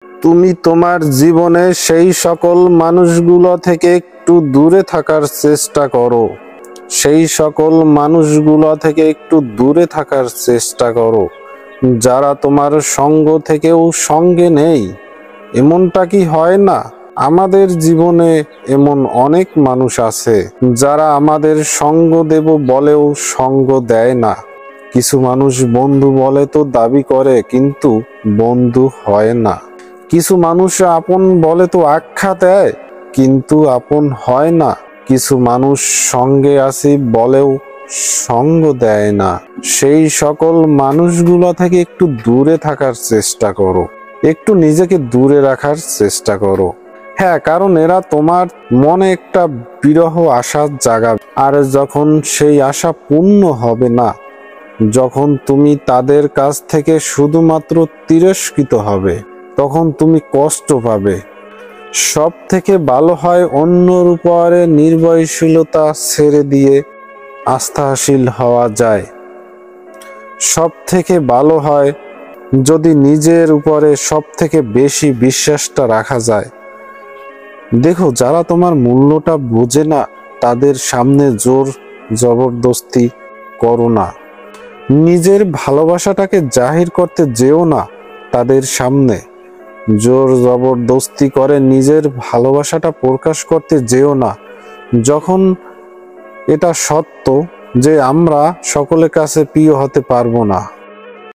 তুমি তোমার জীবনে সেই সকল মানুষগুলো থেকে একটু দূরে থাকার চেষ্টা করো। সেই সকল মানুষগুলো থেকে একটু দূরে থাকার চেষ্টা করো যারা তোমার সঙ্গ থেকেও সঙ্গে নেই। এমনটা কি হয় না? আমাদের জীবনে এমন অনেক মানুষ আছে যারা আমাদের সঙ্গ দেব বলেও সঙ্গ দেয় না। কিছু মানুষ বন্ধু বলে তো দাবি করে, কিন্তু বন্ধু হয় না। কিছু মানুষ আপন বলে তো আখ্যা দেয়, কিন্তু আপন হয় না। কিছু মানুষ সঙ্গে আছি বলেও সঙ্গ দেয় না। সেই সকল মানুষগুলো থেকে একটু দূরে থাকার চেষ্টা করো, একটু নিজেকে দূরে রাখার চেষ্টা করো। হ্যাঁ, কারণ এরা তোমার মনে একটা বিরহ আশার জাগাবে, আর যখন সেই আশা পূর্ণ হবে না, যখন তুমি তাদের কাছ থেকে শুধুমাত্র তিরস্কৃত হবে, তখন তুমি কষ্ট পাবে। সব থেকে ভালো হয় অন্যর উপরে নির্ভরশীলতা ছেড়ে দিয়ে আস্থাশীল হওয়া যায়। সব থেকে ভালো হয় যদি নিজের উপরে সব থেকে বেশি বিশ্বাসটা রাখা যায়। দেখো, যারা তোমার মূল্যটা বোঝে না তাদের সামনে জোর জবরদস্তি করো না। নিজের ভালোবাসাটাকে জাহির করতে যেও না তাদের সামনে। জোর জবরদস্তি করে নিজের ভালোবাসাটা প্রকাশ করতে যেও না, যখন এটা সত্য যে আমরা সকলের কাছে প্রিয় হতে পারবো না।